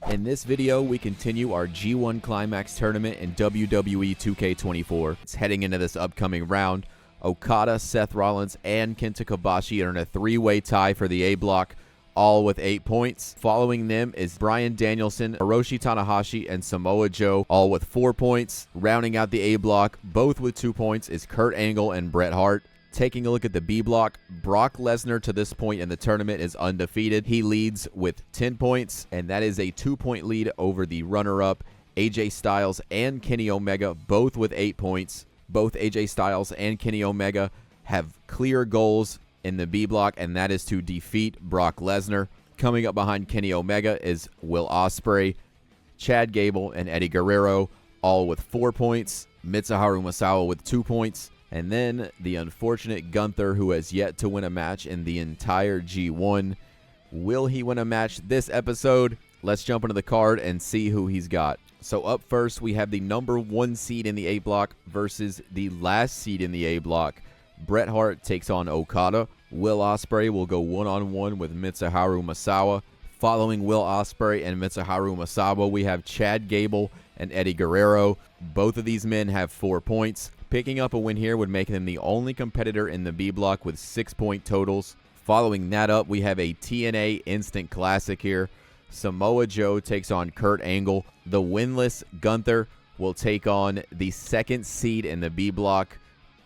In this video, we continue our G1 Climax tournament in WWE 2k24. It's heading into this upcoming round. Okada, Seth Rollins, and Kenta Kobashi are in a three-way tie for the A block, all with 8 points. Following them is Bryan Danielson, Hiroshi Tanahashi, and Samoa Joe, all with 4 points. Rounding out the A block, both with 2 points, is Kurt Angle and Bret Hart. Taking a look at the B block, Brock Lesnar to this point in the tournament is undefeated. He leads with 10 points, and that is a 2-point lead over the runner-up, AJ Styles and Kenny Omega, both with 8 points. Both AJ Styles and Kenny Omega have clear goals in the B block, and that is to defeat Brock Lesnar. Coming up behind Kenny Omega is Will Osprey, Chad Gable, and Eddie Guerrero, all with 4 points. Misawa Misawa with 2 points. And then the unfortunate Gunther, who has yet to win a match in the entire G1. Will he win a match this episode? Let's jump into the card and see who he's got. So up first, we have the #1 seed in the A block versus the last seed in the A block. Bret Hart takes on Okada. Will Osprey will go one-on-one with Mitsuharu Misawa. Following Will Osprey and Mitsuharu Misawa, we have Chad Gable and Eddie Guerrero. Both of these men have 4 points. Picking up a win here would make them the only competitor in the B block with 6-point totals. Following that up, we have a TNA Instant Classic here. Samoa Joe takes on Kurt Angle. The winless Gunther will take on the second seed in the B block,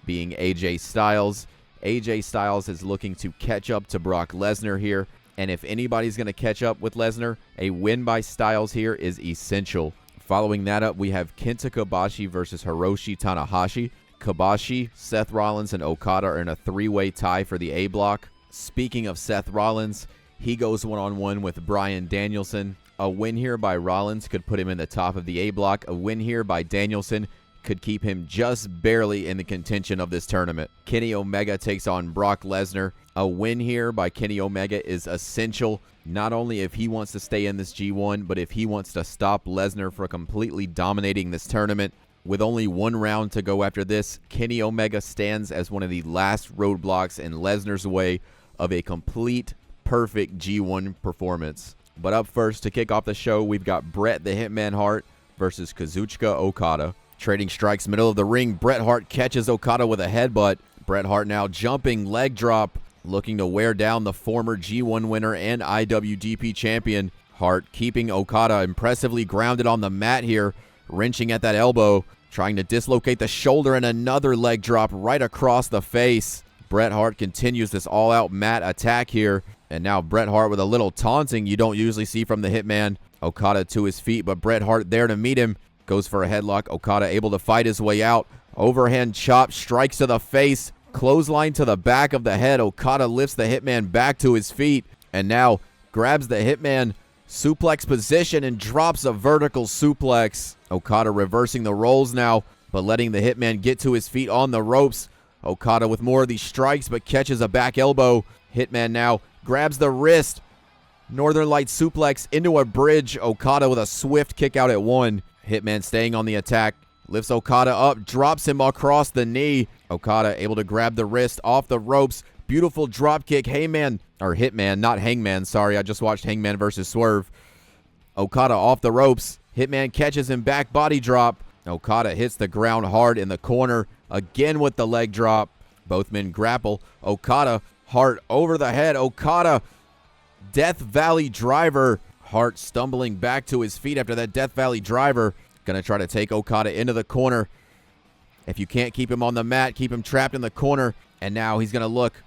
being AJ Styles. AJ Styles is looking to catch up to Brock Lesnar here, and if anybody's going to catch up with Lesnar, a win by Styles here is essential. Following that up, we have Kenta Kobashi versus Hiroshi Tanahashi. Kobashi, Seth Rollins, and Okada are in a three-way tie for the A block. Speaking of Seth Rollins, he goes one-on-one with Bryan Danielson. A win here by Rollins could put him in the top of the A block. A win here by Danielson could keep him just barely in the contention of this tournament. Kenny Omega takes on Brock Lesnar. A win here by Kenny Omega is essential, not only if he wants to stay in this G1, but if he wants to stop Lesnar from completely dominating this tournament. With only one round to go after this, Kenny Omega stands as one of the last roadblocks in Lesnar's way of a complete, perfect G1 performance. But up first, to kick off the show, we've got Bret the Hitman Hart versus Kazuchika Okada. Trading strikes middle of the ring, Bret Hart catches Okada with a headbutt. Bret Hart now jumping leg drop, looking to wear down the former G1 winner and IWGP champion. Hart keeping Okada impressively grounded on the mat here, wrenching at that elbow, trying to dislocate the shoulder, and another leg drop right across the face. Bret Hart continues this all-out mat attack here, and now Bret Hart with a little taunting you don't usually see from the Hitman. Okada to his feet, but Bret Hart there to meet him. Goes for a headlock. Okada able to fight his way out. Overhand chop, strikes to the face. Clothesline to the back of the head. Okada lifts the Hitman back to his feet and now grabs the Hitman suplex position and drops a vertical suplex. Okada reversing the rolls now, but letting the Hitman get to his feet on the ropes. Okada with more of these strikes, but catches a back elbow. Hitman now grabs the wrist. Northern Light suplex into a bridge. Okada with a swift kick out at 1. Hitman staying on the attack. Lifts Okada up, drops him across the knee. Okada able to grab the wrist off the ropes. Beautiful drop kick. Hitman, not Hangman. Sorry, I just watched Hangman versus Swerve. Okada off the ropes. Hitman catches him back, body drop. Okada hits the ground hard in the corner. Again with the leg drop. Both men grapple. Okada, Hart over the head. Okada, Death Valley driver. Hart stumbling back to his feet after that Death Valley driver. Going to try to take Okada into the corner. If you can't keep him on the mat, keep him trapped in the corner. And now he's going to look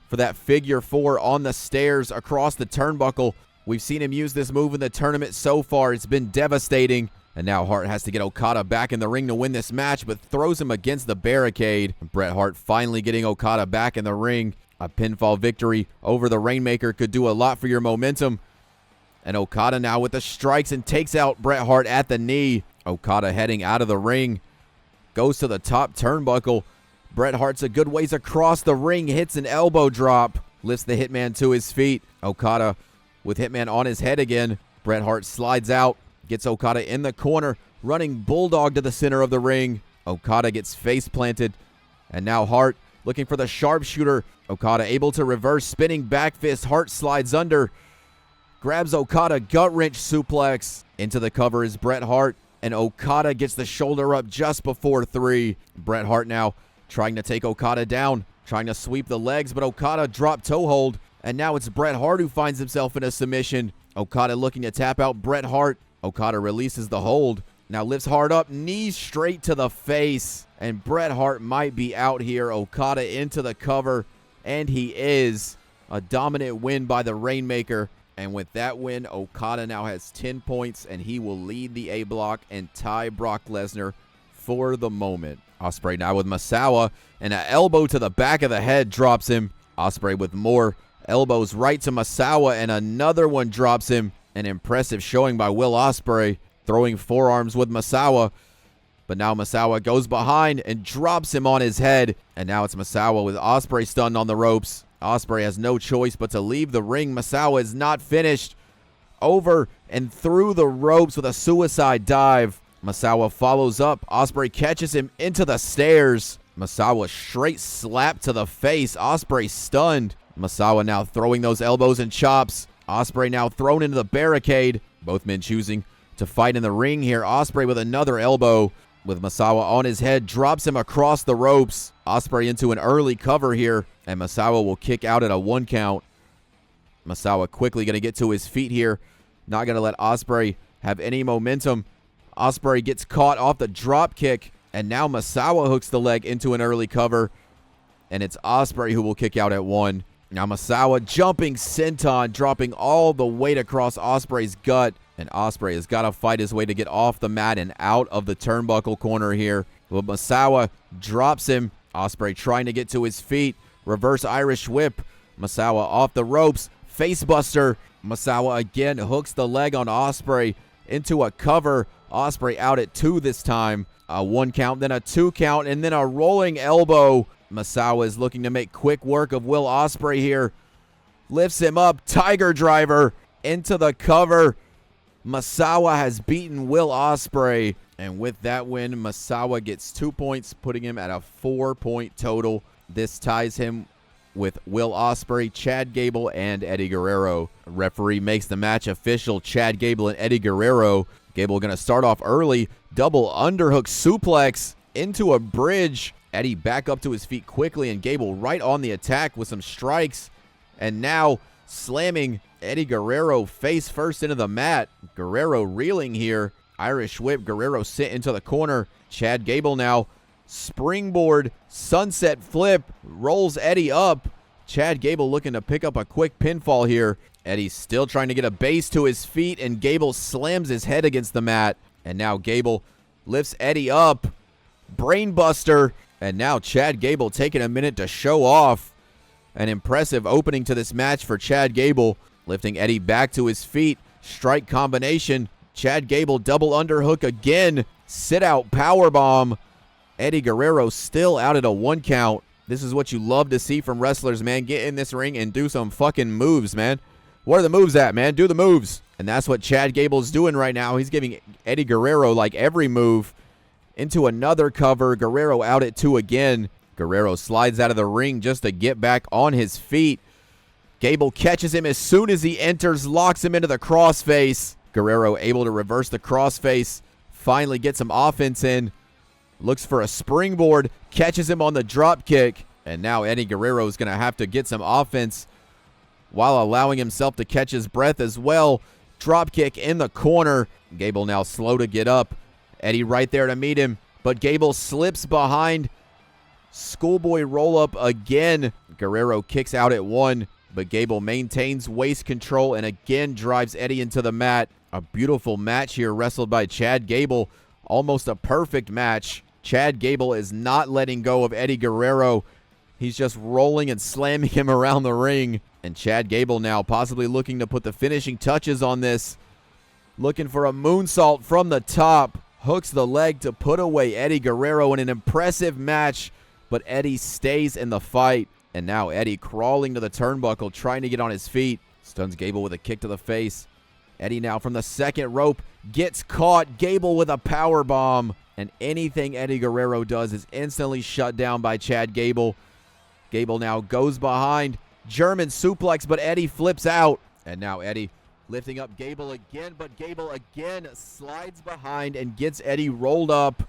for that figure 4 on the stairs across the turnbuckle. We've seen him use this move in the tournament so far. It's been devastating. And now Hart has to get Okada back in the ring to win this match, but throws him against the barricade. Bret Hart finally getting Okada back in the ring. A pinfall victory over the Rainmaker could do a lot for your momentum. And Okada now with the strikes and takes out Bret Hart at the knee. Okada heading out of the ring. Goes to the top turnbuckle. Bret Hart's a good ways across the ring. Hits an elbow drop. Lifts the Hitman to his feet. Okada with Hitman on his head again. Bret Hart slides out. Gets Okada in the corner. Running bulldog to the center of the ring. Okada gets face planted. And now Hart looking for the sharpshooter. Okada able to reverse spinning back fist. Hart slides under. grabs Okada, gut wrench suplex. Into the cover is Bret Hart, and Okada gets the shoulder up just before 3. Bret Hart now trying to take Okada down, trying to sweep the legs, but Okada dropped toe hold, and now it's Bret Hart who finds himself in a submission. Okada looking to tap out Bret Hart. Okada releases the hold. Now lifts Hart up, knees straight to the face, and Bret Hart might be out here. Okada into the cover, and he is. A dominant win by the Rainmaker, and with that win, Okada now has 10 points, and he will lead the A block and tie Brock Lesnar for the moment. Osprey now with Misawa, and an elbow to the back of the head drops him. Osprey with more elbows right to Misawa, and another one drops him. An impressive showing by Will Osprey, throwing forearms with Misawa. But now Misawa goes behind and drops him on his head. And now it's Misawa with Osprey stunned on the ropes. Osprey has no choice but to leave the ring. Misawa is not finished. Over and through the ropes with a suicide dive. Misawa follows up. Osprey catches him into the stairs. Misawa straight slap to the face. Osprey stunned. Misawa now throwing those elbows and chops. Osprey now thrown into the barricade. Both men choosing to fight in the ring here. Osprey with another elbow with Misawa on his head, drops him across the ropes. Osprey into an early cover here, and Misawa will kick out at a 1 count. Misawa quickly going to get to his feet here. Not going to let Osprey have any momentum. Osprey gets caught off the drop kick, and now Misawa hooks the leg into an early cover, and it's Osprey who will kick out at 1. Now Misawa jumping senton, dropping all the weight across Osprey's gut. And Osprey has got to fight his way to get off the mat and out of the turnbuckle corner here. But Misawa drops him. Osprey trying to get to his feet. Reverse Irish whip. Misawa off the ropes. Facebuster. Misawa again hooks the leg on Osprey into a cover. Osprey out at 2 this time. A 1 count, then a 2 count, and then a rolling elbow. Misawa is looking to make quick work of Will Osprey here. Lifts him up. Tiger driver into the cover. Misawa has beaten Will Osprey. And with that win, Misawa gets 2 points, putting him at a 4-point total. This ties him with Will Osprey, Chad Gable, and Eddie Guerrero. Referee makes the match official. Chad Gable and Eddie Guerrero. Gable going to start off early. Double underhook suplex into a bridge. Eddie back up to his feet quickly, and Gable right on the attack with some strikes. And now slamming Eddie Guerrero face first into the mat. Guerrero reeling here. Irish whip. Guerrero sit into the corner. Chad Gable now springboard sunset flip. Rolls Eddie up. Chad Gable looking to pick up a quick pinfall here. Eddie's still trying to get a base to his feet, and Gable slams his head against the mat. And now Gable lifts Eddie up. Brainbuster. And now Chad Gable taking a minute to show off. An impressive opening to this match for Chad Gable. Lifting Eddie back to his feet. Strike combination. Chad Gable double underhook again. Sit out powerbomb. Eddie Guerrero still out at a 1 count. This is what you love to see from wrestlers, man. Get in this ring and do some fucking moves, man. Where are the moves at, man? Do the moves. And that's what Chad Gable's doing right now. He's giving Eddie Guerrero like every move. Into another cover. Guerrero out at 2 again. Guerrero slides out of the ring just to get back on his feet. Gable catches him as soon as he enters, locks him into the crossface. Guerrero able to reverse the crossface. Finally gets some offense in. Looks for a springboard. Catches him on the drop kick. And now Eddie Guerrero is going to have to get some offense while allowing himself to catch his breath as well. Drop kick in the corner. Gable now slow to get up. Eddie right there to meet him. But Gable slips behind. Schoolboy roll up again. Guerrero kicks out at 1. But Gable maintains waist control and again drives Eddie into the mat. A beautiful match here wrestled by Chad Gable. Almost a perfect match. Chad Gable is not letting go of Eddie Guerrero. He's just rolling and slamming him around the ring. And Chad Gable now possibly looking to put the finishing touches on this. Looking for a moonsault from the top. Hooks the leg to put away Eddie Guerrero in an impressive match. But Eddie stays in the fight. And now Eddie crawling to the turnbuckle, trying to get on his feet. Stuns Gable with a kick to the face. Eddie now from the second rope gets caught. Gable with a power bomb. And anything Eddie Guerrero does is instantly shut down by Chad Gable. Gable now goes behind. German suplex, but Eddie flips out. And now Eddie Lifting up Gable again, but Gable again slides behind and gets Eddie rolled up.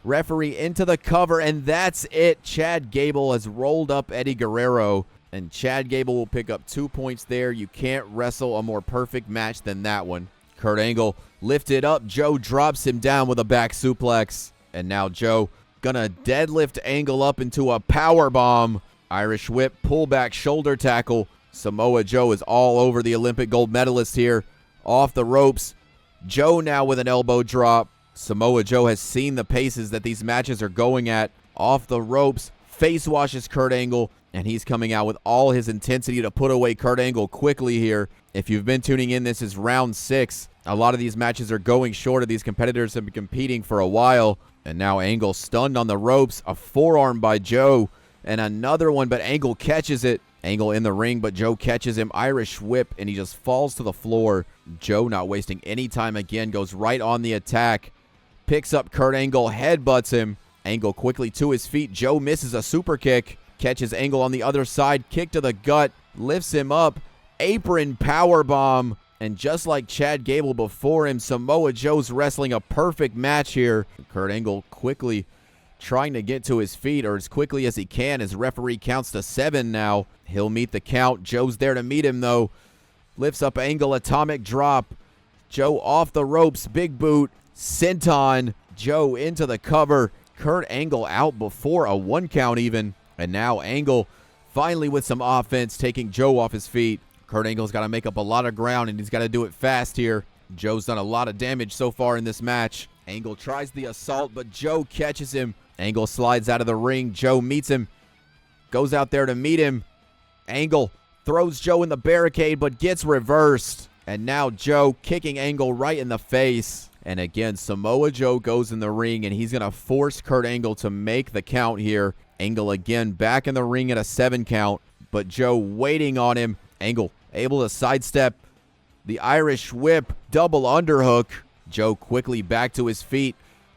Referee into the cover, and that's it. Chad Gable has rolled up Eddie Guerrero, and Chad Gable will pick up 2 points there. You can't wrestle a more perfect match than that one. Kurt Angle lifted up. Joe drops him down with a back suplex, and now Joe gonna deadlift Angle up into a power bomb. Irish whip, pullback shoulder tackle. Samoa Joe is all over the Olympic gold medalist here. Off the ropes. Joe now with an elbow drop. Samoa Joe has seen the paces that these matches are going at. Off the ropes. Face washes Kurt Angle. And he's coming out with all his intensity to put away Kurt Angle quickly here. If you've been tuning in, this is round 6. A lot of these matches are going short. These competitors have been competing for a while. And now Angle stunned on the ropes. A forearm by Joe. And another one, but Angle catches it. Angle in the ring, but Joe catches him. Irish whip, and he just falls to the floor. Joe not wasting any time again, goes right on the attack. Picks up Kurt Angle, headbutts him. Angle quickly to his feet. Joe misses a super kick. Catches Angle on the other side. Kick to the gut. Lifts him up. Apron powerbomb. And just like Chad Gable before him, Samoa Joe's wrestling a perfect match here. Kurt Angle quickly trying to get to his feet, or as quickly as he can, as referee counts to 7 now. He'll meet the count. Joe's there to meet him, though. Lifts up Angle, atomic drop. Joe off the ropes, big boot. Senton. Joe into the cover. Kurt Angle out before a 1 count even. And now Angle finally with some offense, taking Joe off his feet. Kurt Angle's got to make up a lot of ground, and he's got to do it fast here. Joe's done a lot of damage so far in this match. Angle tries the assault, but Joe catches him. Angle slides out of the ring. Joe meets him. Goes out there to meet him. Angle throws Joe in the barricade, but gets reversed. And now Joe kicking Angle right in the face. And again, Samoa Joe goes in the ring, and he's going to force Kurt Angle to make the count here. Angle again back in the ring at a 7 count, but Joe waiting on him. Angle able to sidestep the Irish whip, double underhook. Joe quickly back to his feet.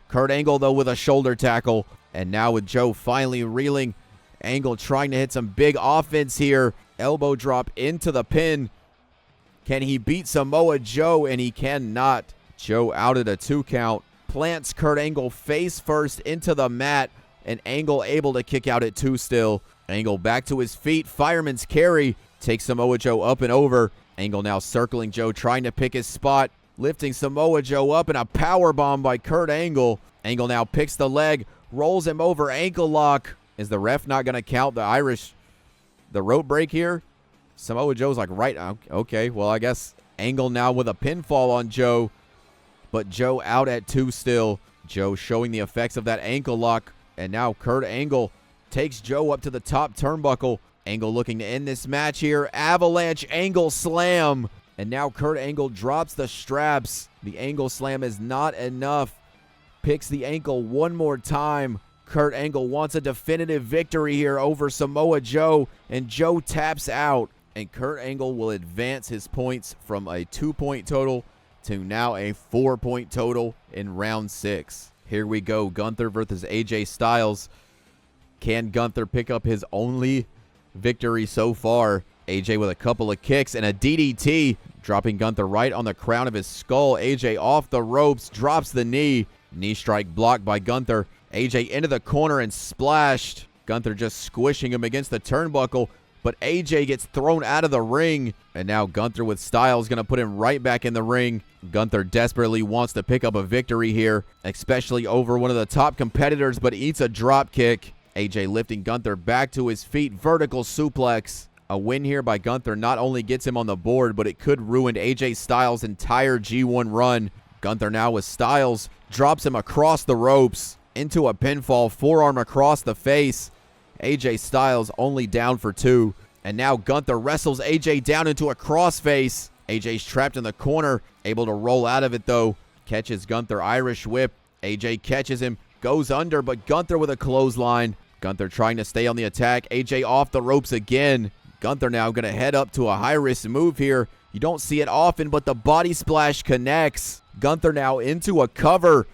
Kurt Angle, though, with a shoulder tackle. And now with Joe finally reeling. Angle trying to hit some big offense here. Elbow drop into the pin. Can he beat Samoa Joe? And he cannot. Joe out at a 2 count. Plants Kurt Angle face first into the mat. And Angle able to kick out at 2 still. Angle back to his feet. Fireman's carry. Takes Samoa Joe up and over. Angle now circling Joe, trying to pick his spot. Lifting Samoa Joe up, and a power bomb by Kurt Angle. Angle now picks the leg, rolls him over, ankle lock. Is the ref not going to count the rope break here? Samoa Joe's like, right, okay, well, I guess Angle now with a pinfall on Joe. But Joe out at 2 still. Joe showing the effects of that ankle lock. And now Kurt Angle takes Joe up to the top turnbuckle. Angle looking to end this match here. Avalanche Angle slam. And now Kurt Angle drops the straps. The Angle slam is not enough. Picks the ankle one more time. Kurt Angle wants a definitive victory here over Samoa Joe. And Joe taps out. And Kurt Angle will advance his points from a 2-point total to now a 4-point total in round 6. Here we go. Gunther versus AJ Styles. Can Gunther pick up his only victory so far? AJ with a couple of kicks and a DDT, dropping Gunther right on the crown of his skull. AJ off the ropes, drops the knee. Knee strike blocked by Gunther. AJ into the corner and splashed. Gunther just squishing him against the turnbuckle, but AJ gets thrown out of the ring. And now Gunther with Styles going to put him right back in the ring. Gunther desperately wants to pick up a victory here, especially over one of the top competitors, but eats a drop kick. AJ lifting Gunther back to his feet, vertical suplex. A win here by Gunther not only gets him on the board, but it could ruin AJ Styles' entire G1 run. Gunther now with Styles, drops him across the ropes into a pinfall, forearm across the face. AJ Styles only down for 2. And now Gunther wrestles AJ down into a crossface. AJ's trapped in the corner, able to roll out of it though. Catches Gunther, Irish whip. AJ catches him, goes under, but Gunther with a clothesline. Gunther trying to stay on the attack. AJ off the ropes again. Gunther now going to head up to a high-risk move here. You don't see it often, but the body splash connects. Gunther now into a cover.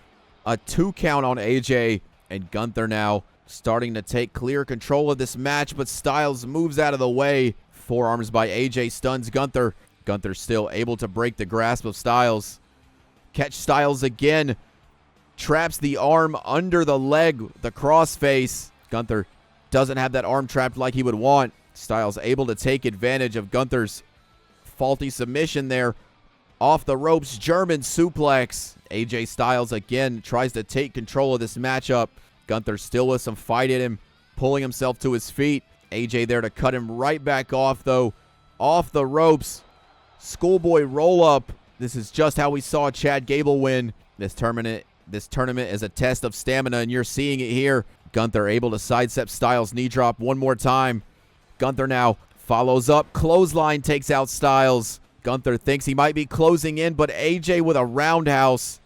A 2 count on AJ. And Gunther now starting to take clear control of this match, but Styles moves out of the way. Forearms by AJ stuns Gunther. Gunther still able to break the grasp of Styles. Catch Styles again. Traps the arm under the leg, the crossface. Gunther doesn't have that arm trapped like he would want. Styles able to take advantage of Gunther's faulty submission there. Off the ropes, German suplex. AJ Styles again tries to take control of this matchup. Gunther still with some fight in him, pulling himself to his feet. AJ there to cut him right back off, though. Off the ropes. Schoolboy roll up. This is just how we saw Chad Gable win. This tournament is a test of stamina, and you're seeing it here. Gunther able to sidestep Styles' knee drop one more time. Gunther now follows up. Clothesline takes out Styles. Gunther thinks he might be closing in, but AJ with a roundhouse.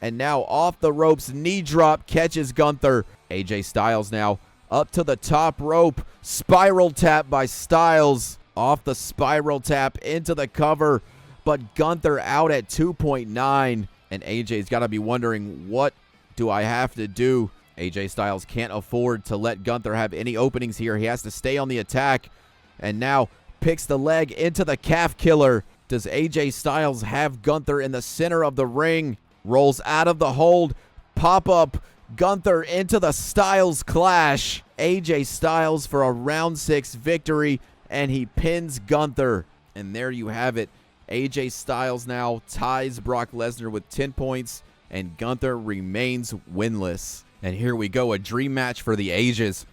And now off the ropes, knee drop catches Gunther. AJ Styles now up to the top rope. Spiral tap by Styles. Off the spiral tap into the cover. But Gunther out at 2.9. And AJ's got to be wondering, what do I have to do? AJ Styles can't afford to let Gunther have any openings here. He has to stay on the attack. And now picks the leg into the calf killer. Does AJ Styles have Gunther in the center of the ring? Rolls out of the hold. Pop up. Gunther into the Styles clash. AJ Styles for a round 6 victory. And he pins Gunther. And there you have it. AJ Styles now ties Brock Lesnar with 10 points. And Gunther remains winless. And here we go, a dream match for the ages.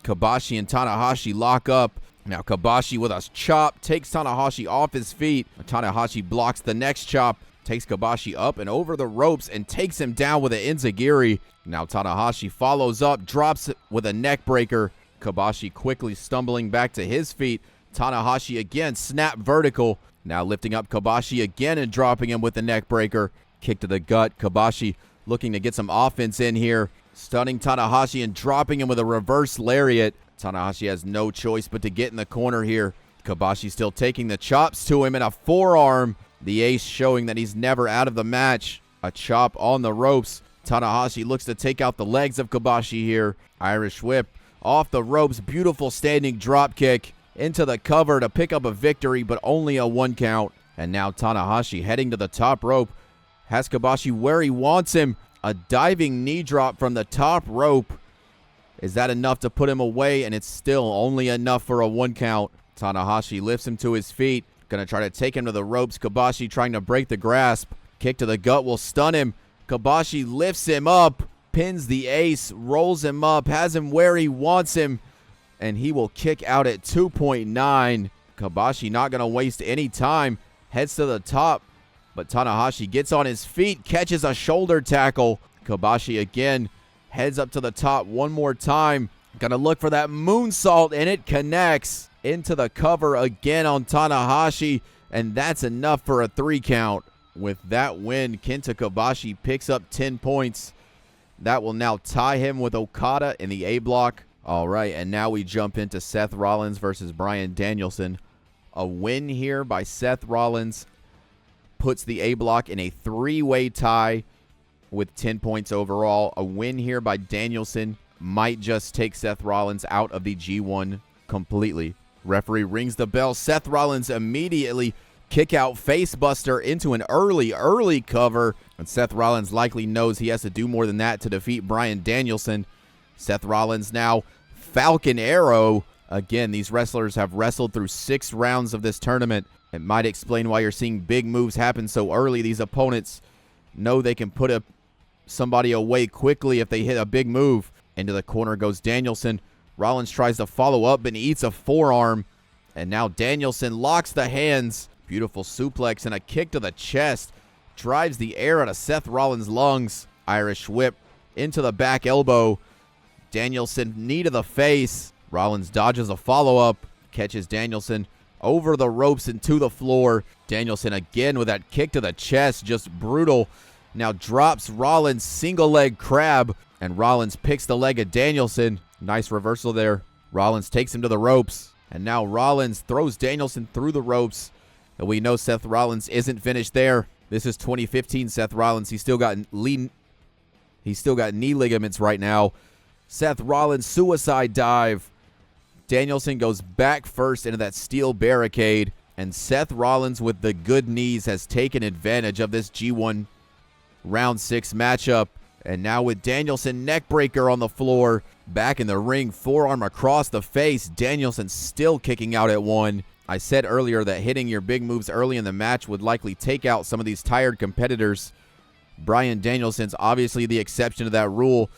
Kobashi and Tanahashi lock up. Now Kobashi with a chop takes Tanahashi off his feet. Tanahashi blocks the next chop, takes Kobashi up and over the ropes and takes him down with an enziguri. Now Tanahashi follows up, drops it with a neck breaker. Kobashi quickly stumbling back to his feet. Tanahashi again, snap vertical. Now lifting up Kobashi again and dropping him with the neck breaker. Kick to the gut. Kobashi looking to get some offense in here. Stunning Tanahashi and dropping him with a reverse lariat. Tanahashi has no choice but to get in the corner here. Kobashi still taking the chops to him and a forearm. The ace showing that he's never out of the match. A chop on the ropes. Tanahashi looks to take out the legs of Kobashi here. Irish whip off the ropes. Beautiful standing drop kick into the cover to pick up a victory, but only a 1 count. And now Tanahashi heading to the top rope. Has Kobashi where he wants him. A diving knee drop from the top rope. Is that enough to put him away? And it's still only enough for a 1 count. Tanahashi lifts him to his feet. Gonna try to take him to the ropes. Kobashi trying to break the grasp. Kick to the gut will stun him. Kobashi lifts him up. Pins the ace. Rolls him up. Has him where he wants him. And he will kick out at 2.9. Kobashi not gonna waste any time. Heads to the top. But Tanahashi gets on his feet, catches a shoulder tackle. Kobashi again heads up to the top one more time. Gonna look for that moonsault, and it connects into the cover again on Tanahashi. And that's enough for a 3 count. With that win, Kenta Kobashi picks up 10 points. That will now tie him with Okada in the A block. All right, and now we jump into Seth Rollins versus Bryan Danielson. A win here by Seth Rollins puts the A block in a 3-way tie with 10 points overall. A win here by Danielson might just take Seth Rollins out of the G1 completely. Referee rings the bell. Seth Rollins immediately kick out facebuster into an early cover. And Seth Rollins likely knows he has to do more than that to defeat Bryan Danielson. Seth Rollins now Falcon Arrow. Again, these wrestlers have wrestled through 6 rounds of this tournament. It might explain why you're seeing big moves happen so early. These opponents know they can put somebody away quickly if they hit a big move. Into the corner goes Danielson. Rollins tries to follow up and eats a forearm. And now Danielson locks the hands. Beautiful suplex and a kick to the chest. Drives the air out of Seth Rollins' lungs. Irish whip into the back elbow. Danielson knee to the face. Rollins dodges a follow-up. Catches Danielson over the ropes and to the floor. Danielson again with that kick to the chest. Just brutal. Now drops Rollins' single leg crab. And Rollins picks the leg of Danielson. Nice reversal there. Rollins takes him to the ropes. And now Rollins throws Danielson through the ropes. And we know Seth Rollins isn't finished there. This is 2015 Seth Rollins. He's still got knee ligaments right now. Seth Rollins suicide dive. Danielson goes back first into that steel barricade. And Seth Rollins with the good knees has taken advantage of this G1 round 6 matchup. And now with Danielson neckbreaker on the floor, back in the ring, forearm across the face. Danielson still kicking out at 1. I said earlier that hitting your big moves early in the match would likely take out some of these tired competitors. Bryan Danielson's obviously the exception to that rule.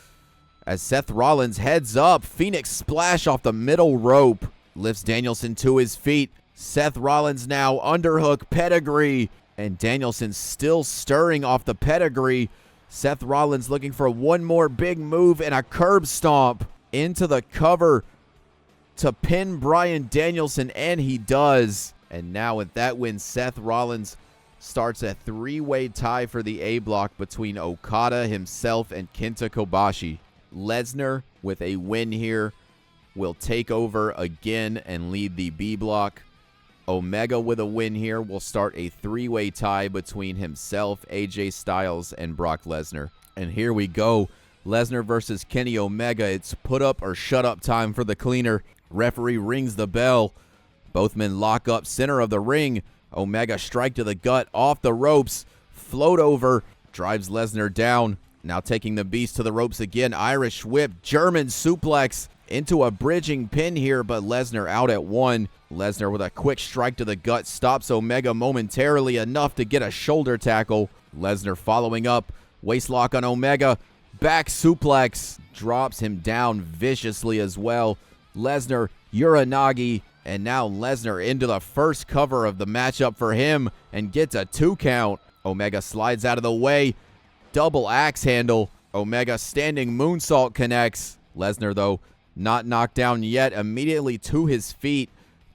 As Seth Rollins heads up, Phoenix splash off the middle rope, lifts Danielson to his feet. Seth Rollins now underhook pedigree, and Danielson still stirring off the pedigree. Seth Rollins looking for one more big move and a curb stomp into the cover to pin Bryan Danielson, and he does. And now with that win, Seth Rollins starts a 3-way tie for the A block between Okada himself and Kenta Kobashi. Lesnar with a win here will take over again and lead the B block. Omega with a win here will start a 3-way tie between himself, AJ Styles, and Brock Lesnar. And here we go. Lesnar versus Kenny Omega. It's put up or shut up time for the cleaner. Referee rings the bell. Both men lock up center of the ring. Omega strike to the gut, off the ropes, float over, drives Lesnar down. Now taking the beast to the ropes again. Irish whip, German suplex into a bridging pin here, but Lesnar out at 1. Lesnar with a quick strike to the gut stops Omega momentarily, enough to get a shoulder tackle. Lesnar following up, waistlock on Omega, back suplex, drops him down viciously as well. Lesnar, Uranagi, and now Lesnar into the first cover of the matchup for him and gets a 2 count. Omega slides out of the way, double axe handle. Omega standing moonsault connects. Lesnar, though, not knocked down yet, immediately to his feet.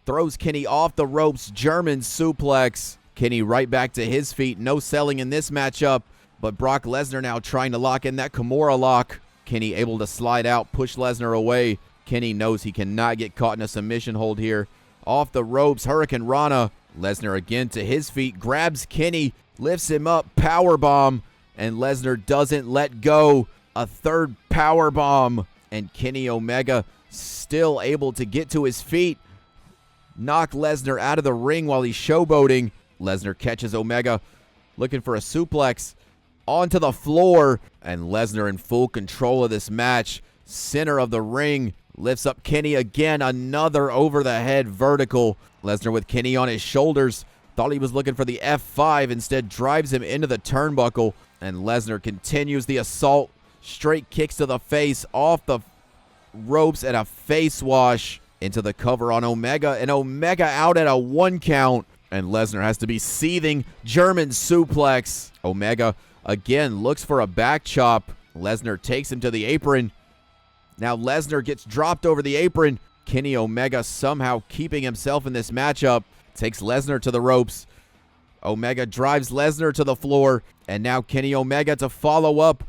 Throws Kenny off the ropes, German suplex. Kenny right back to his feet. No selling in this matchup, but Brock Lesnar now trying to lock in that Kimura lock. Kenny able to slide out, push Lesnar away. Kenny knows he cannot get caught in a submission hold here. Off the ropes, Hurricane Rana. Lesnar again to his feet, grabs Kenny, lifts him up, powerbomb, and Lesnar doesn't let go. A third powerbomb, and Kenny Omega still able to get to his feet. Knock Lesnar out of the ring while he's showboating. Lesnar catches Omega, looking for a suplex onto the floor, and Lesnar in full control of this match. Center of the ring, lifts up Kenny again, another over the head vertical. Lesnar with Kenny on his shoulders, thought he was looking for the F5, instead drives him into the turnbuckle, and Lesnar continues the assault. Straight kicks to the face, off the ropes, and a face wash into the cover on Omega, and Omega out at a 1 count, and Lesnar has to be seething. German suplex. Omega again looks for a back chop. Lesnar takes him to the apron. Now Lesnar gets dropped over the apron. Kenny Omega somehow keeping himself in this matchup. Takes Lesnar to the ropes. Omega drives Lesnar to the floor, and now Kenny Omega to follow up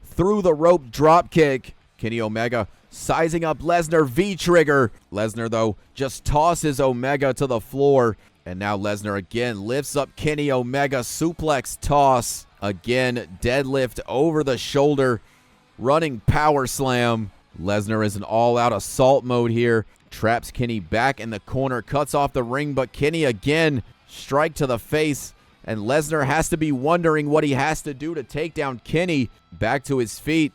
through the rope drop kick. Kenny Omega sizing up Lesnar, V-trigger. Lesnar, though, just tosses Omega to the floor. And now Lesnar again lifts up Kenny Omega, suplex toss. Again, deadlift over the shoulder, running power slam. Lesnar is in all-out assault mode here. Traps Kenny back in the corner, cuts off the ring, but Kenny again, strike to the face. And Lesnar has to be wondering what he has to do to take down Kenny. Back to his feet.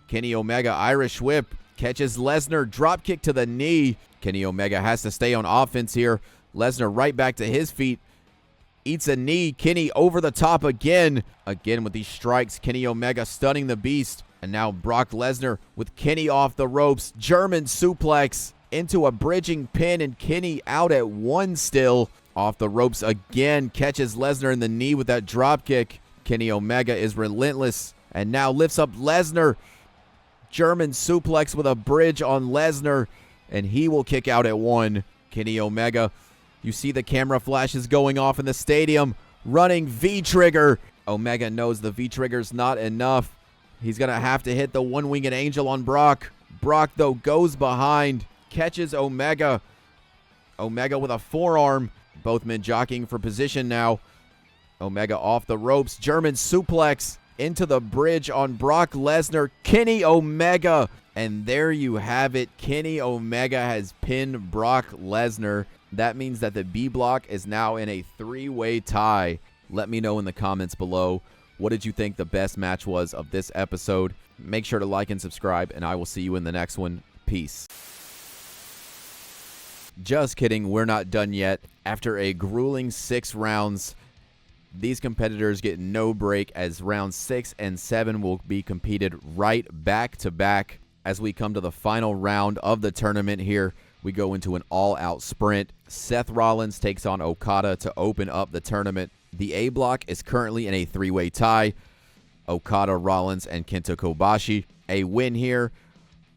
Kenny Omega, Irish whip. Catches Lesnar, drop kick to the knee. Kenny Omega has to stay on offense here. Lesnar right back to his feet. Eats a knee. Kenny over the top again. Again with these strikes. Kenny Omega stunning the beast. And now Brock Lesnar with Kenny off the ropes. German suplex into a bridging pin, and Kenny out at 1 still. Off the ropes again. Catches Lesnar in the knee with that drop kick. Kenny Omega is relentless and now lifts up Lesnar. German suplex with a bridge on Lesnar, and he will kick out at 1. Kenny Omega, you see the camera flashes going off in the stadium. Running V-trigger. Omega knows the V-trigger's not enough. He's going to have to hit the one-winged angel on Brock. Brock, though, goes behind. Catches Omega. Omega with a forearm. Both men jockeying for position now. Omega off the ropes. German suplex into the bridge on Brock Lesnar. Kenny Omega. And there you have it. Kenny Omega has pinned Brock Lesnar. That means that the B block is now in a three-way tie. Let me know in the comments below, what did you think the best match was of this episode? Make sure to like and subscribe, and I will see you in the next one. Peace. Just kidding, we're not done yet. After a grueling 6 rounds, these competitors get no break, as rounds 6 and 7 will be competed right back to back. As we come to the final round of the tournament here, we go into an all-out sprint. Seth Rollins takes on Okada to open up the tournament. The A block is currently in a 3-way tie. Okada, Rollins, and Kenta Kobashi. A win here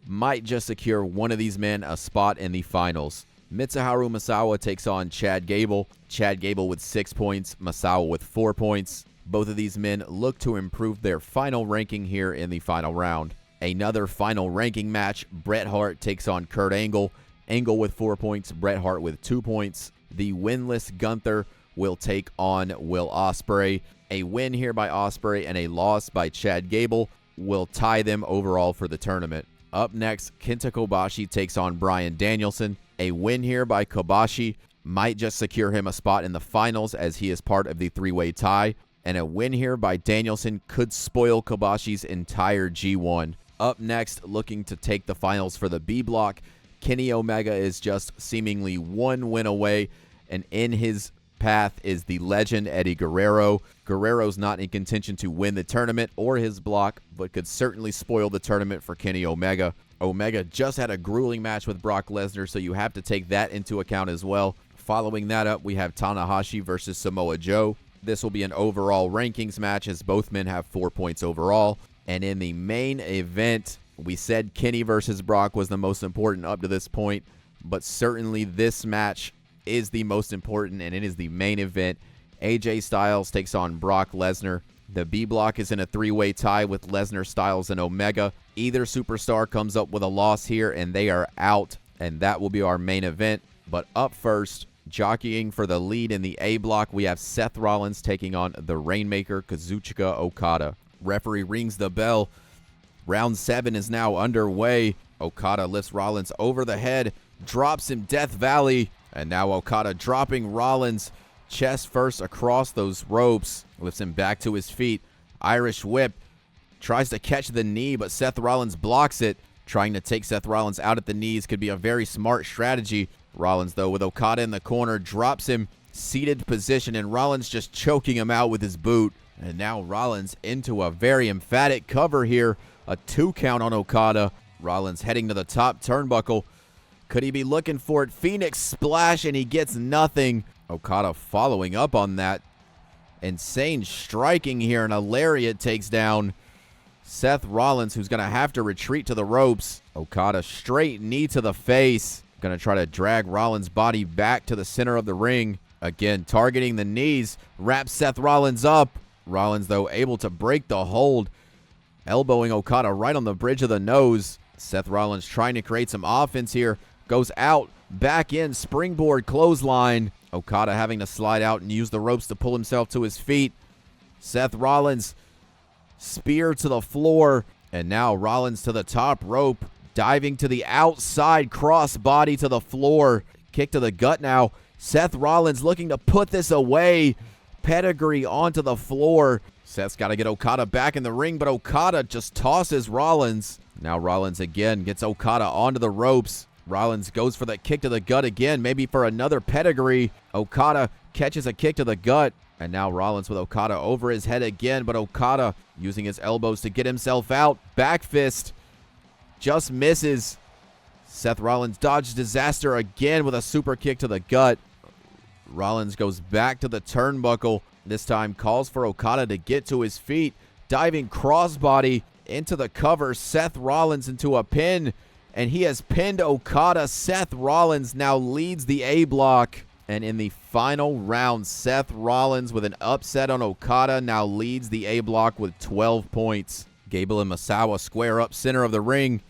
might just secure one of these men a spot in the finals. Mitsuharu Misawa takes on Chad Gable. Chad Gable with 6 points, Misawa with 4 points. Both of these men look to improve their final ranking here in the final round. Another final ranking match, Bret Hart takes on Kurt Angle. Angle with 4 points, Bret Hart with 2 points. The winless Gunther will take on Will Osprey. A win here by Osprey and a loss by Chad Gable will tie them overall for the tournament. Up next, Kenta Kobashi takes on Bryan Danielson. A win here by Kobashi might just secure him a spot in the finals, as he is part of the 3-way tie. And a win here by Danielson could spoil Kobashi's entire G1. Up next, looking to take the finals for the B block, Kenny Omega is just seemingly one win away, and in his path is the legend Eddie Guerrero. Guerrero's not in contention to win the tournament or his block, but could certainly spoil the tournament for Kenny Omega. Omega just had a grueling match with Brock Lesnar, so you have to take that into account as well. Following that up, we have Tanahashi versus Samoa Joe. This will be an overall rankings match, as both men have 4 points overall. And in the main event, we said Kenny versus Brock was the most important up to this point, but certainly this match is the most important, and it is the main event. AJ Styles takes on Brock Lesnar. The B block is in a 3-way tie with Lesnar, Styles, and Omega. Either superstar comes up with a loss here, and they are out, and that will be our main event. But up first, jockeying for the lead in the A block, we have Seth Rollins taking on the Rainmaker, Kazuchika Okada. Referee rings the bell. Round 7 is now underway. Okada lifts Rollins over the head, drops him Death Valley, and now Okada dropping Rollins chest first across those ropes, lifts him back to his feet. Irish whip, tries to catch the knee, but Seth Rollins blocks it. Trying to take Seth Rollins out at the knees could be a very smart strategy. Rollins, though, with Okada in the corner, drops him seated position, and Rollins just choking him out with his boot. And now Rollins into a very emphatic cover here. A 2 count on Okada. Rollins heading to the top turnbuckle. Could he be looking for it? Phoenix splash, and he gets nothing. Okada following up on that. Insane striking here, and a lariat takes down Seth Rollins, who's going to have to retreat to the ropes. Okada straight knee to the face. Going to try to drag Rollins' body back to the center of the ring. Again, targeting the knees. Wraps Seth Rollins up. Rollins, though, able to break the hold. Elbowing Okada right on the bridge of the nose. Seth Rollins trying to create some offense here. Goes out, back in, springboard clothesline. Okada having to slide out and use the ropes to pull himself to his feet. Seth Rollins, spear to the floor. And now Rollins to the top rope. Diving to the outside, cross body to the floor. Kick to the gut now. Seth Rollins looking to put this away. Pedigree onto the floor. Seth's got to get Okada back in the ring, but Okada just tosses Rollins. Now Rollins again gets Okada onto the ropes. Rollins goes for that kick to the gut again, maybe for another pedigree. Okada catches a kick to the gut. And now Rollins with Okada over his head again, but Okada using his elbows to get himself out. Back fist. Just misses. Seth Rollins dodges disaster again with a super kick to the gut. Rollins goes back to the turnbuckle. This time calls for Okada to get to his feet. Diving crossbody into the cover. Seth Rollins into a pin. And he has pinned Okada. Seth Rollins now leads the A block. And in the final round, Seth Rollins with an upset on Okada now leads the A block with 12 points. Gable and Misawa square up center of the ring.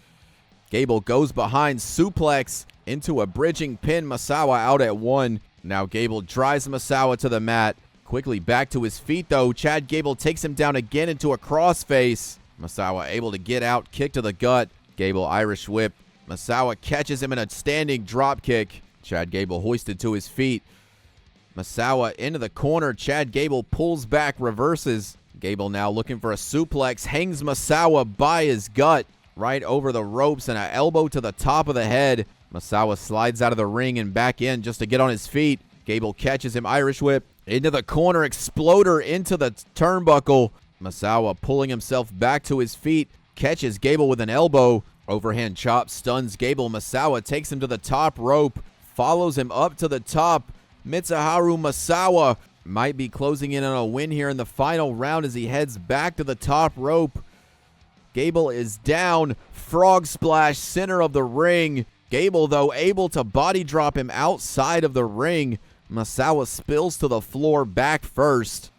Gable goes behind, suplex into a bridging pin. Misawa out at 1. Now Gable drives Misawa to the mat. Quickly back to his feet, though. Chad Gable takes him down again into a crossface. Misawa able to get out, kick to the gut. Gable Irish whip. Misawa catches him in a standing drop kick. Chad Gable hoisted to his feet. Misawa into the corner. Chad Gable pulls back, reverses. Gable now looking for a suplex. Hangs Misawa by his gut. Right over the ropes and an elbow to the top of the head. Misawa slides out of the ring and back in just to get on his feet. Gable catches him. Irish whip into the corner. Exploder into the turnbuckle. Misawa pulling himself back to his feet. Catches Gable with an elbow. Overhand chop stuns Gable. Misawa takes him to the top rope. Follows him up to the top. Mitsuharu Misawa might be closing in on a win here in the final round as he heads back to the top rope. Gable is down. Frog splash, center of the ring. Gable, though, able to body drop him outside of the ring. Misawa spills to the floor back first.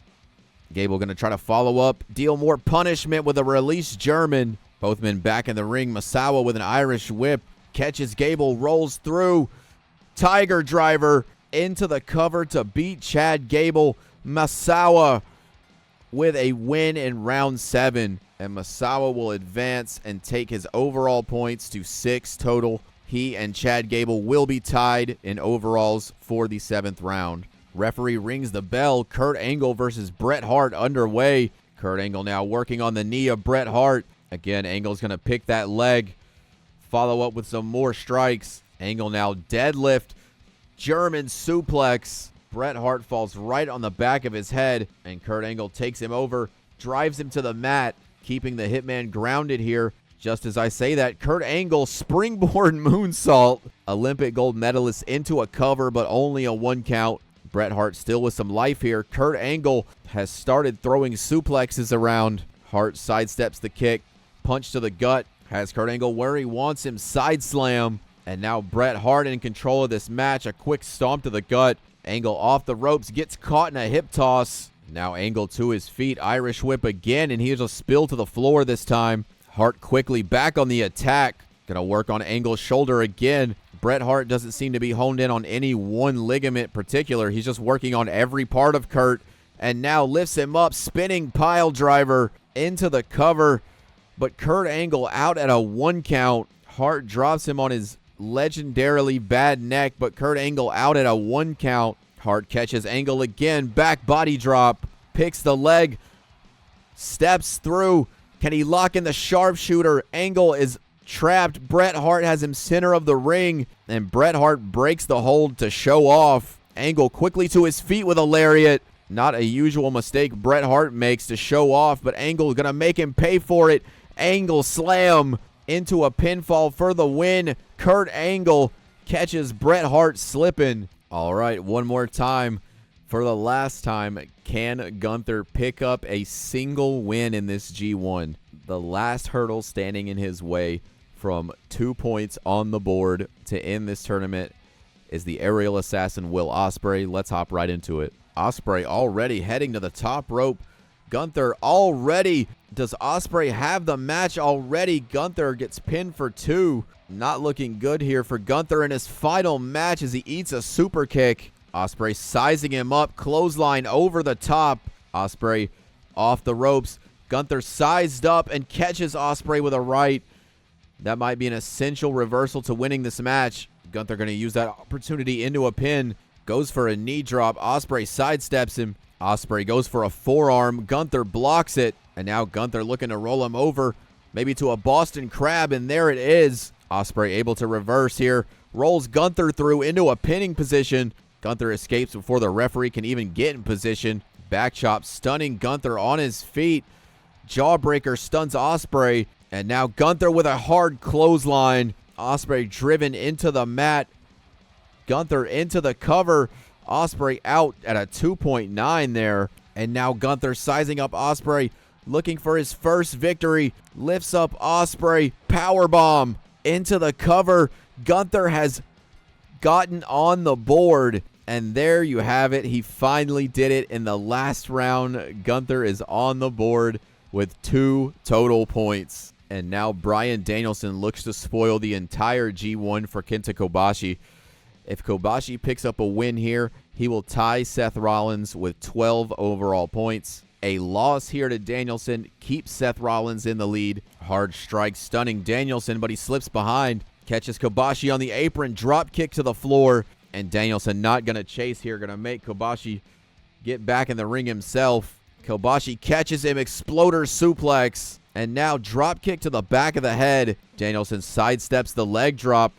Gable going to try to follow up, deal more punishment with a release German. Both men back in the ring. Misawa with an Irish whip. Catches Gable, rolls through. Tiger driver into the cover to beat Chad Gable. Misawa with a win in round 7. And Misawa will advance and take his overall points to 6 total. He and Chad Gable will be tied in overalls for the 7th round. Referee rings the bell. Kurt Angle versus Bret Hart underway. Kurt Angle now working on the knee of Bret Hart. Again, Angle's going to pick that leg. Follow up with some more strikes. Angle now deadlift. German suplex. Bret Hart falls right on the back of his head. And Kurt Angle takes him over. Drives him to the mat. Keeping the Hitman grounded here. Just as I say that, Kurt Angle springboard moonsault. Olympic gold medalist into a cover, but only a 1 count. Bret Hart still with some life here. Kurt Angle has started throwing suplexes around. Hart sidesteps the kick. Punch to the gut. Has Kurt Angle where he wants him. Side slam. And now Bret Hart in control of this match. A quick stomp to the gut. Angle off the ropes. Gets caught in a hip toss. Now Angle to his feet. Irish whip again. And here's a spill to the floor this time. Hart quickly back on the attack. Gonna work on Angle's shoulder again. Bret Hart doesn't seem to be honed in on any one ligament particular. He's just working on every part of Kurt. And now lifts him up. Spinning pile driver into the cover. But Kurt Angle out at a 1 count. Hart drops him on his legendarily bad neck. But Kurt Angle out at a 1 count. Hart catches Angle again. Back body drop. Picks the leg. Steps through. Can he lock in the sharpshooter? Angle is trapped. Bret Hart has him center of the ring. And Bret Hart breaks the hold to show off. Angle quickly to his feet with a lariat. Not a usual mistake Bret Hart makes to show off. But Angle going to make him pay for it. Angle slam into a pinfall for the win. Kurt Angle catches Bret Hart slipping. All right, one more time. For the last time, can Gunther pick up a single win in this G1? The last hurdle standing in his way from 2 points on the board to end this tournament is the aerial assassin Will Osprey. Let's hop right into it. Osprey already heading to the top rope. Gunther already. Does Osprey have the match already? Gunther gets pinned for 2. Not looking good here for Gunther in his final match as he eats a super kick. Osprey sizing him up. Clothesline over the top. Osprey off the ropes. Gunther sized up and catches Osprey with a right. That might be an essential reversal to winning this match. Gunther going to use that opportunity into a pin. Goes for a knee drop. Osprey sidesteps him. Osprey goes for a forearm. Gunther blocks it. And now Gunther looking to roll him over. Maybe to a Boston Crab. And there it is. Osprey able to reverse here. Rolls Gunther through into a pinning position. Gunther escapes before the referee can even get in position. Back chop stunning Gunther on his feet. Jawbreaker stuns Osprey. And now Gunther with a hard clothesline. Osprey driven into the mat. Gunther into the cover. Osprey out at a 2.9 there. And now Gunther sizing up Osprey. Looking for his first victory. Lifts up Osprey. Powerbomb into the cover. Gunther has gotten on the board. And there you have it. He finally did it in the last round. Gunther is on the board with 2 total points. And now Bryan Danielson looks to spoil the entire G1 for Kenta Kobashi. If Kobashi picks up a win here, he will tie Seth Rollins with 12 overall points. A loss here to Danielson keeps Seth Rollins in the lead. Hard strike stunning Danielson, but he slips behind. Catches Kobashi on the apron. Drop kick to the floor. And Danielson not going to chase here. Going to make Kobashi get back in the ring himself. Kobashi catches him. Exploder suplex. And now drop kick to the back of the head. Danielson sidesteps the leg drop.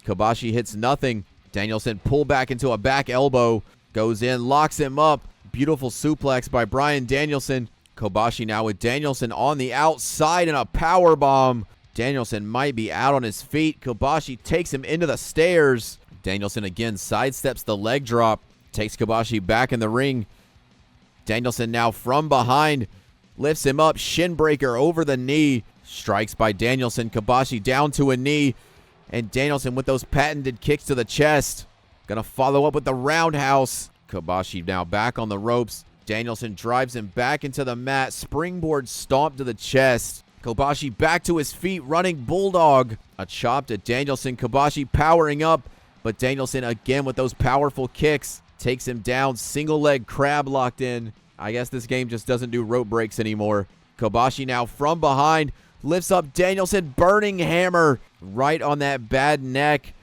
Kobashi hits nothing. Danielson pull back into a back elbow. Goes in. Locks him up. Beautiful suplex by Bryan Danielson. Kobashi now with Danielson on the outside and a power bomb. Danielson might be out on his feet. Kobashi takes him into the stairs. Danielson again sidesteps the leg drop. Takes Kobashi back in the ring. Danielson now from behind. Lifts him up. Shin breaker over the knee. Strikes by Danielson. Kobashi down to a knee. And Danielson with those patented kicks to the chest. Gonna follow up with the roundhouse. Kobashi now back on the ropes. Danielson drives him back into the mat. Springboard stomp to the chest. Kobashi back to his feet. Running bulldog. A chop to Danielson. Kobashi powering up. But Danielson again with those powerful kicks. Takes him down. Single leg crab locked in. I guess this game just doesn't do rope breaks anymore. Kobashi now from behind. Lifts up Danielson. Burning hammer. Right on that bad neck.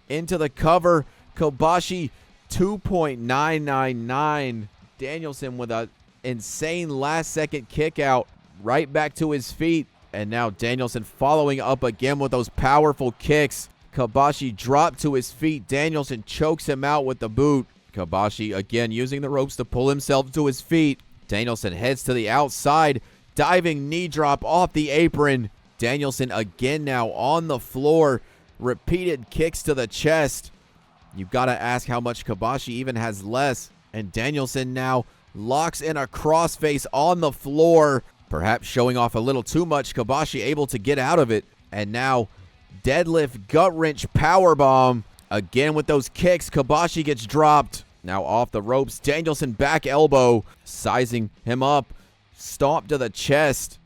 Into the cover. Kobashi 2.999. Danielson with an insane last second kick out. Right back to his feet. And now Danielson following up again with those powerful kicks. Kobashi dropped to his feet. Danielson chokes him out with the boot. Kobashi again using the ropes to pull himself to his feet. Danielson heads to the outside. Diving knee drop off the apron. Danielson again now on the floor. Repeated kicks to the chest. You've got to ask how much Kobashi even has less. And Danielson now locks in a crossface on the floor. Perhaps showing off a little too much. Kobashi able to get out of it. And now deadlift gut wrench powerbomb. Again with those kicks. Kobashi gets dropped. Now off the ropes. Danielson back elbow. Sizing him up. Stomp to the chest.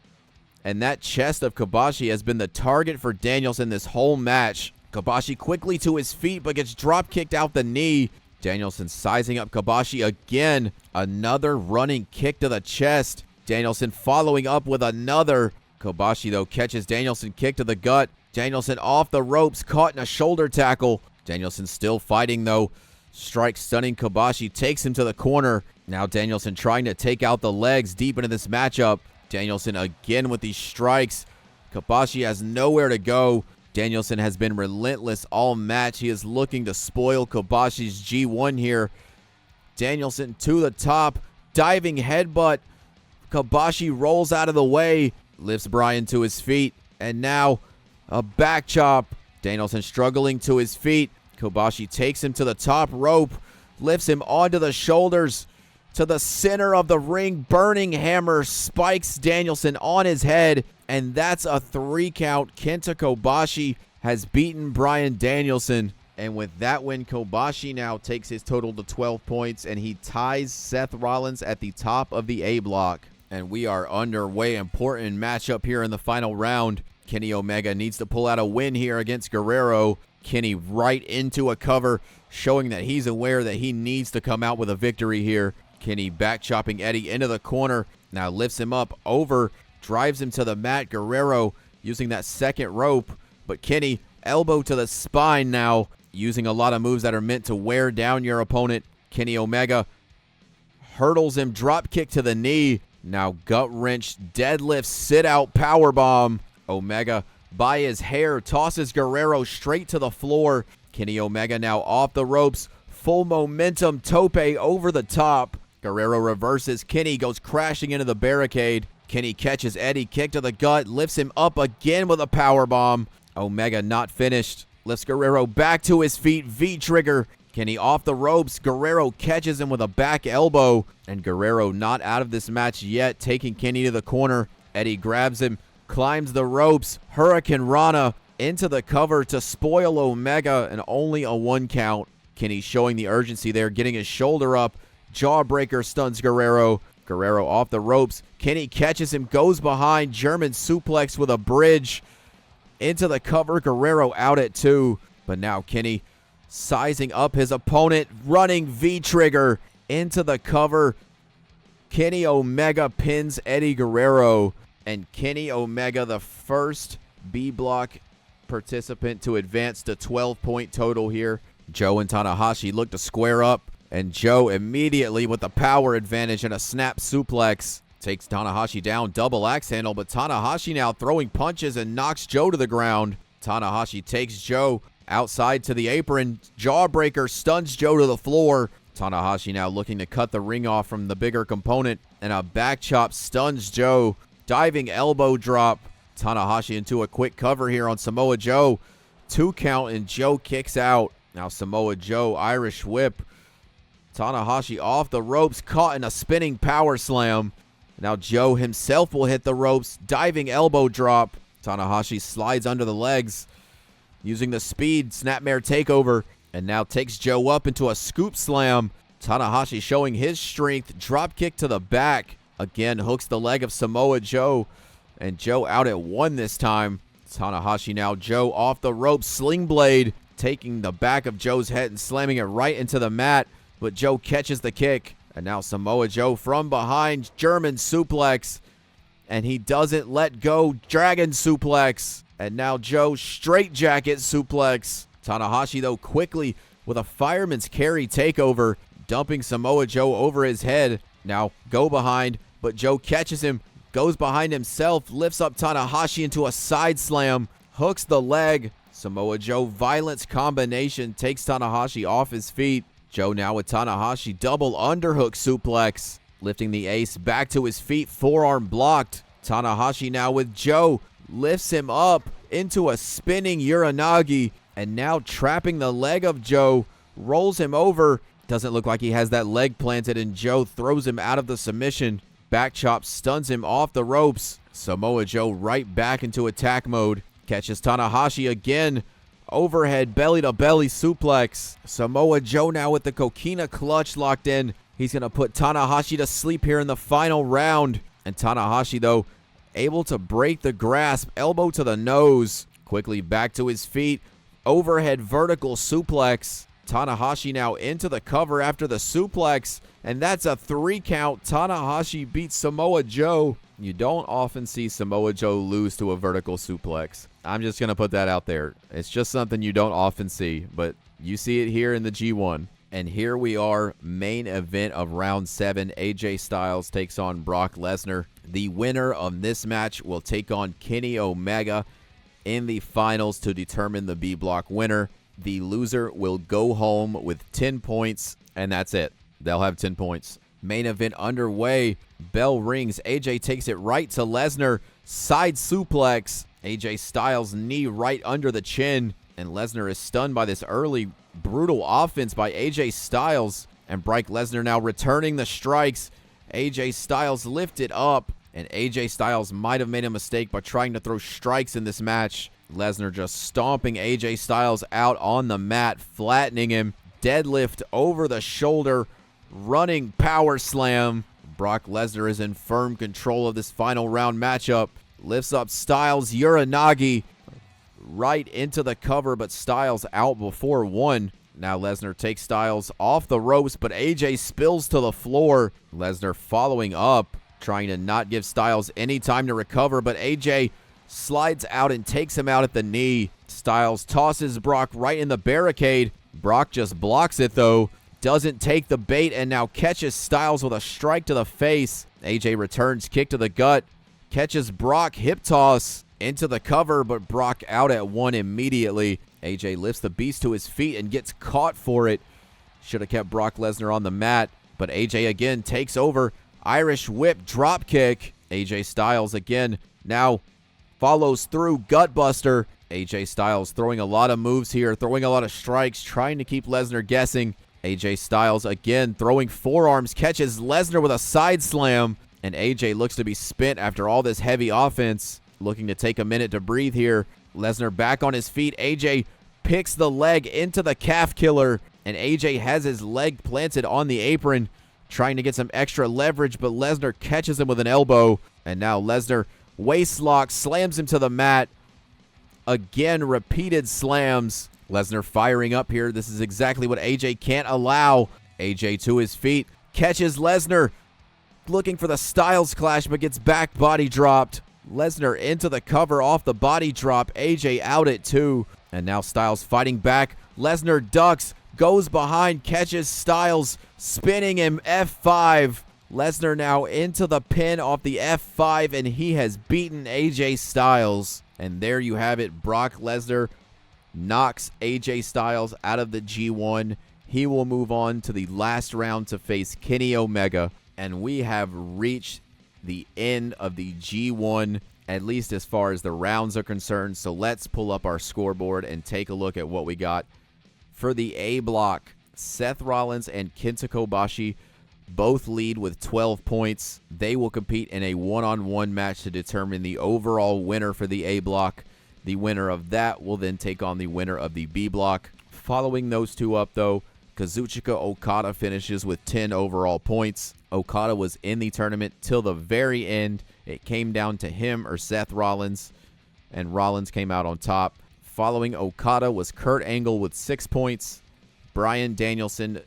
And that chest of Kobashi has been the target for Danielson this whole match. Kobashi quickly to his feet but gets drop kicked out the knee. Danielson sizing up Kobashi again. Another running kick to the chest. Danielson following up with another. Kobashi, though, catches Danielson kick to the gut. Danielson off the ropes, caught in a shoulder tackle. Danielson still fighting, though. Strike stunning Kobashi, takes him to the corner. Now Danielson trying to take out the legs deep into this matchup. Danielson again with these strikes. Kobashi has nowhere to go. Danielson has been relentless all match. He is looking to spoil Kobashi's G1 here. Danielson to the top. Diving headbutt. Kobashi rolls out of the way. Lifts Bryan to his feet. And now a back chop. Danielson struggling to his feet. Kobashi takes him to the top rope. Lifts him onto the shoulders. To the center of the ring. Burning hammer spikes Danielson on his head. And that's a 3 count. Kenta Kobashi has beaten Bryan Danielson. And with that win, Kobashi now takes his total to 12 points. And he ties Seth Rollins at the top of the A block. And we are underway. Important matchup here in the final round. Kenny Omega needs to pull out a win here against Guerrero. Kenny right into a cover, showing that he's aware that he needs to come out with a victory here. Kenny back chopping Eddie into the corner. Now lifts him up over, drives him to the mat. Guerrero using that second rope. But Kenny elbow to the spine now, using a lot of moves that are meant to wear down your opponent. Kenny Omega hurdles him, drop kick to the knee. Now gut wrench, deadlift, sit out, power bomb. Omega by his hair tosses Guerrero straight to the floor. Kenny Omega now off the ropes, full momentum tope over the top. Guerrero reverses. Kenny goes crashing into the barricade. Kenny catches Eddie, kick to the gut, lifts him up again with a power bomb. Omega not finished. Lifts Guerrero back to his feet. V-trigger. Kenny off the ropes. Guerrero catches him with a back elbow. And Guerrero not out of this match yet, taking Kenny to the corner. Eddie grabs him, climbs the ropes. Hurricane Rana into the cover to spoil Omega, and only a 1 count. Kenny showing the urgency there, getting his shoulder up. Jawbreaker stuns Guerrero. Guerrero off the ropes. Kenny catches him, goes behind. German suplex with a bridge. Into the cover. Guerrero out at 2. But now Kenny sizing up his opponent. Running V-trigger into the cover. Kenny Omega pins Eddie Guerrero. And Kenny Omega, the first B-block participant to advance to 12-point total here. Joe and Tanahashi look to square up, and Joe immediately with the power advantage and a snap suplex takes Tanahashi down, double axe handle, but Tanahashi now throwing punches and knocks Joe to the ground. Tanahashi takes Joe outside to the apron. Jawbreaker stuns Joe to the floor. Tanahashi now looking to cut the ring off from the bigger component, and a back chop stuns Joe. Diving elbow drop. Tanahashi into a quick cover here on Samoa Joe. 2 count, and Joe kicks out. Now Samoa Joe, Irish whip. Tanahashi off the ropes, caught in a spinning power slam. Now Joe himself will hit the ropes. Diving elbow drop. Tanahashi slides under the legs, using the speed snapmare takeover, and now takes Joe up into a scoop slam. Tanahashi showing his strength. Drop kick to the back. Again hooks the leg of Samoa Joe, and Joe out at 1 this time. Tanahashi now Joe off the ropes. Sling blade taking the back of Joe's head and slamming it right into the mat, but Joe catches the kick. And now Samoa Joe from behind, German suplex, and he doesn't let go. Dragon suplex, and now Joe straight jacket suplex. Tanahashi though quickly with a fireman's carry takeover, dumping Samoa Joe over his head. Now go behind, but Joe catches him, goes behind himself, lifts up Tanahashi into a side slam, hooks the leg. Samoa Joe violence combination takes Tanahashi off his feet. Joe now with Tanahashi, double underhook suplex, lifting the ace back to his feet, forearm blocked. Tanahashi now with Joe, lifts him up into a spinning Uranagi, and now trapping the leg of Joe, rolls him over. Doesn't look like he has that leg planted, and Joe throws him out of the submission. Back chop stuns him off the ropes. Samoa Joe right back into attack mode. Catches Tanahashi again. Overhead belly-to-belly suplex. Samoa Joe now with the coquina clutch locked in. He's going to put Tanahashi to sleep here in the final round. And Tanahashi, though, able to break the grasp. Elbow to the nose. Quickly back to his feet. Overhead vertical suplex. Tanahashi now into the cover after the suplex. And that's a 3 count. Tanahashi beats Samoa Joe. You don't often see Samoa Joe lose to a vertical suplex. I'm just going to put that out there. It's just something you don't often see, but you see it here in the G1. And here we are, main event of round 7. AJ Styles takes on Brock Lesnar. The winner of this match will take on Kenny Omega in the finals to determine the B block winner. The loser will go home with 10 points, and that's it. They'll have 10 points. Main event underway. Bell rings. AJ takes it right to Lesnar. Side suplex. AJ Styles knee right under the chin. And Lesnar is stunned by this early brutal offense by AJ Styles. And Brock Lesnar now returning the strikes. AJ Styles lifted up. And AJ Styles might have made a mistake by trying to throw strikes in this match. Lesnar just stomping AJ Styles out on the mat, flattening him. Deadlift over the shoulder. Running power slam. Brock Lesnar is in firm control of this final round matchup. Lifts up Styles, Uranagi right into the cover, but Styles out before 1. Now Lesnar takes Styles off the ropes, but AJ spills to the floor. Lesnar following up, trying to not give Styles any time to recover, but AJ slides out and takes him out at the knee. Styles tosses Brock right in the barricade. Brock just blocks it though. Doesn't take the bait and now catches Styles with a strike to the face. AJ returns kick to the gut. Catches Brock, hip toss into the cover, but Brock out at 1 immediately. AJ lifts the beast to his feet and gets caught for it. Should have kept Brock Lesnar on the mat, but AJ again takes over. Irish whip drop kick. AJ Styles again now follows through, gutbuster. AJ Styles throwing a lot of moves here, throwing a lot of strikes, trying to keep Lesnar guessing. AJ Styles again throwing forearms, catches Lesnar with a side slam, and AJ looks to be spent after all this heavy offense. Looking to take a minute to breathe here. Lesnar back on his feet. AJ picks the leg into the calf killer, and AJ has his leg planted on the apron, trying to get some extra leverage, but Lesnar catches him with an elbow, and now Lesnar waist lock, slams him to the mat. Again, repeated slams. Lesnar firing up here. This is exactly what AJ can't allow. AJ to his feet, catches Lesnar, looking for the Styles clash, but gets back body dropped. Lesnar into the cover off the body drop. AJ out at 2. And now Styles fighting back. Lesnar ducks, goes behind, catches Styles, spinning him, F5. Lesnar now into the pin off the F5, and he has beaten AJ Styles. And there you have it. Brock Lesnar knocks AJ Styles out of the G1. He will move on to the last round to face Kenny Omega. And we have reached the end of the G1, at least as far as the rounds are concerned. So let's pull up our scoreboard and take a look at what we got. For the A block, Seth Rollins and Kenta Kobashi both lead with 12 points. They will compete in a one-on-one match to determine the overall winner for the A block. The winner of that will then take on the winner of the B block. Following those two up, though, Kazuchika Okada finishes with 10 overall points. Okada was in the tournament till the very end. It came down to him or Seth Rollins, and Rollins came out on top. Following Okada was Kurt Angle with 6 points. Bryan Danielson,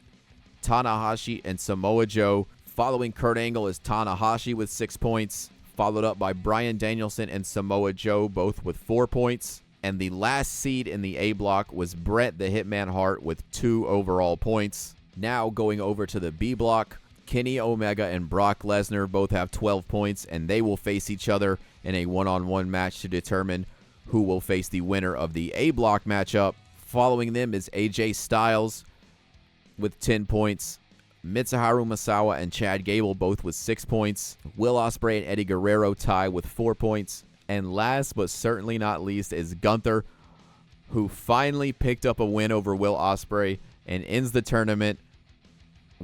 Tanahashi, and Samoa Joe. Following Kurt Angle is Tanahashi with 6 points, followed up by Bryan Danielson and Samoa Joe, both with 4 points. And the last seed in the A block was Bret the Hitman Hart with 2 overall points. Now going over to the B block, Kenny Omega and Brock Lesnar both have 12 points, and they will face each other in a one-on-one match to determine who will face the winner of the A block matchup. Following them is AJ Styles with 10 points. Mitsuharu Misawa and Chad Gable both with 6 points. Will Osprey and Eddie Guerrero tie with 4 points. And last but certainly not least is Gunther, who finally picked up a win over Will Osprey and ends the tournament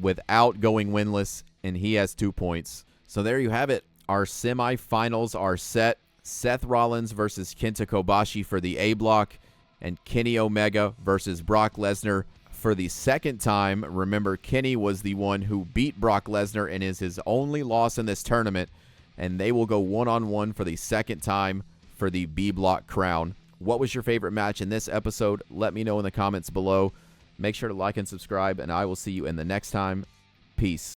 without going winless, and he has 2 points. So there you have it. Our semifinals are set. Seth Rollins versus Kenta Kobashi for the A block, and Kenny Omega versus Brock Lesnar for the second time. Remember, Kenny was the one who beat Brock Lesnar and is his only loss in this tournament, and they will go one-on-one for the second time for the B block crown. What was your favorite match in this episode? Let me know in the comments below. Make sure to like and subscribe, and I will see you in the next time. Peace.